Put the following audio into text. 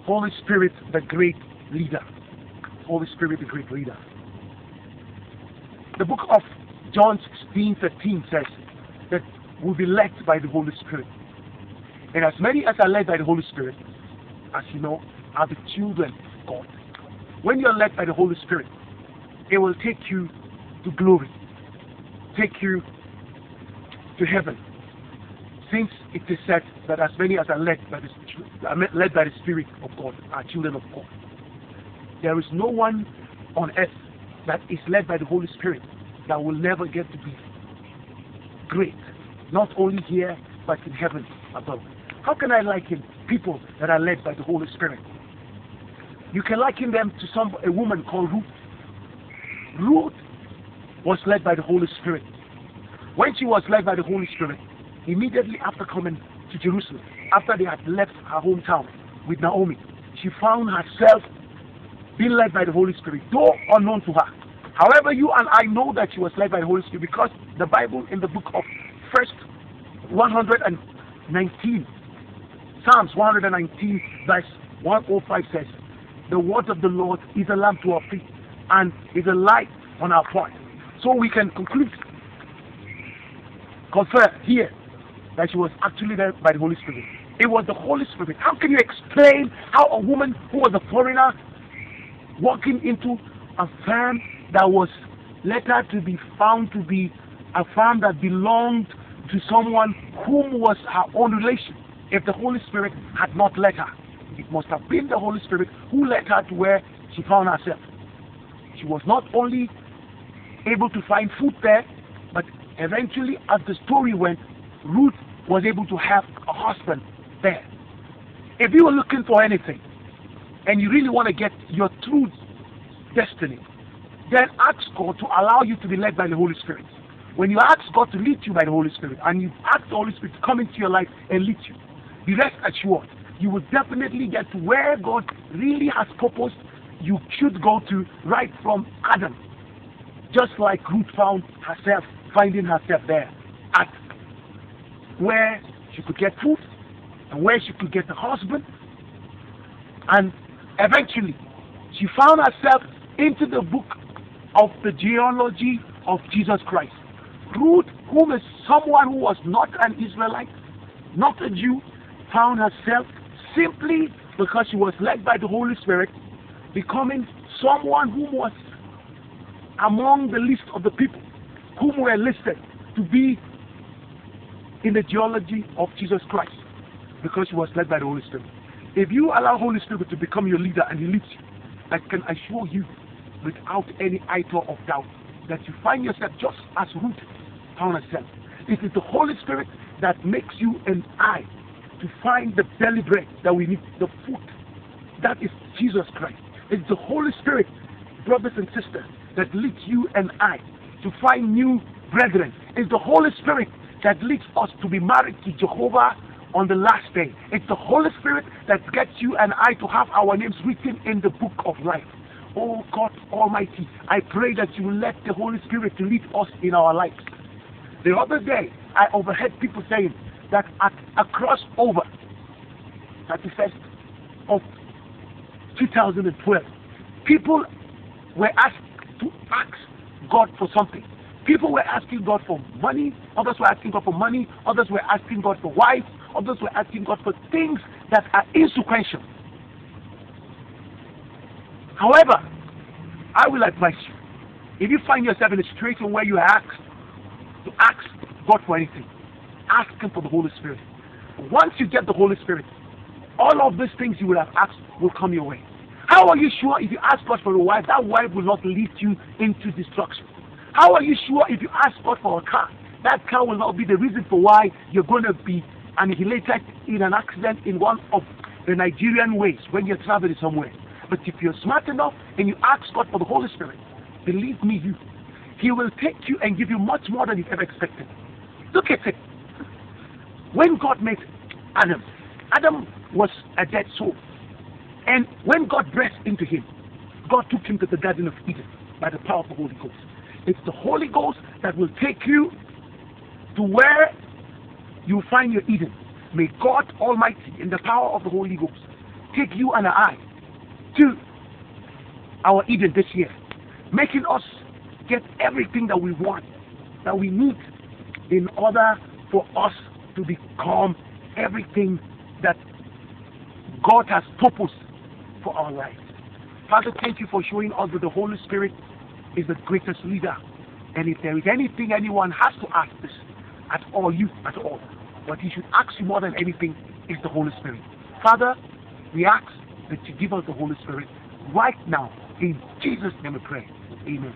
Holy Spirit, the great leader. Holy Spirit, the great leader. The book of John 16:13 says that we'll be led by the Holy Spirit. And as many as are led by the Holy Spirit, as you know, are the children of God. When you're led by the Holy Spirit, it will take you to glory, take you to heaven. Since it is said that as many as are led by the Spirit of God are children of God. There is no one on earth that is led by the Holy Spirit that will never get to be great, not only here but in heaven above. How can I liken people that are led by the Holy Spirit? You can liken them to a woman called Ruth. Ruth was led by the Holy Spirit. When she was led by the Holy Spirit, immediately after coming to Jerusalem, after they had left her hometown with Naomi, she found herself being led by the Holy Spirit, though unknown to her. However, you and I know that she was led by the Holy Spirit because the Bible in the book of Psalms 119 verse 105 says, the word of the Lord is a lamp to our feet and is a light on our path. So we can confer here that she was actually led by the Holy Spirit. It was the Holy Spirit. How can you explain how a woman who was a foreigner walking into a farm that was later to be found to be a farm that belonged to someone whom was her own relation, if the Holy Spirit had not led her? It must have been the Holy Spirit who led her to where she found herself. She was not only able to find food there, but eventually, as the story went, Ruth was able to have a husband there. If you are looking for anything and you really want to get your true destiny, then ask God to allow you to be led by the Holy Spirit. When you ask God to lead you by the Holy Spirit and you ask the Holy Spirit to come into your life and lead you, be rest assured you will definitely get to where God really has purposed you should go to, right from Adam. Just like Ruth finding herself there at where she could get food and where she could get a husband, and eventually she found herself into the book of the genealogy of Jesus Christ. Ruth, whom is someone who was not an Israelite, not a Jew, found herself simply because she was led by the Holy Spirit, becoming someone who was among the list of the people whom were listed to be in the genealogy of Jesus Christ, because she was led by the Holy Spirit. If you allow Holy Spirit to become your leader and he leads you, I can assure you without any iota of doubt that you find yourself just as Ruth found herself. It is the Holy Spirit that makes you and I to find the belly bread that we need, the food. That is Jesus Christ. It's the Holy Spirit, brothers and sisters, that leads you and I to find new brethren. It's the Holy Spirit that leads us to be married to Jehovah on the last day. It's the Holy Spirit that gets you and I to have our names written in the book of life. Oh God Almighty, I pray that you will let the Holy Spirit lead us in our lives. The other day, I overheard people saying that at a crossover, 31st of 2012, people were asked to ask God for something. People were asking God for money, others were asking God for money, others were asking God for wives, others were asking God for things that are insequential. However, I will advise you, if you find yourself in a situation where you are asked to ask God for anything, ask Him for the Holy Spirit. Once you get the Holy Spirit, all of these things you will have asked will come your way. How are you sure if you ask God for a wife, that wife will not lead you into destruction? How are you sure if you ask God for a car, that car will not be the reason for why you're going to be annihilated in an accident in one of the Nigerian ways when you're traveling somewhere? But if you're smart enough and you ask God for the Holy Spirit, believe me, He will take you and give you much more than you've ever expected. Look at it. When God made Adam, Adam was a dead soul. And when God breathed into him, God took him to the Garden of Eden by the power of the Holy Ghost. It's the Holy Ghost that will take you to where you find your Eden. May God Almighty, in the power of the Holy Ghost, take you and I to our Eden this year, making us get everything that we want, that we need, in order for us to become everything that God has purposed for our lives. Father, thank you for showing us that the Holy Spirit is the greatest leader. And if there is anything anyone has to ask this at all, what he should ask you more than anything is the Holy Spirit. Father, we ask that you give us the Holy Spirit right now. In Jesus' name we pray. Amen.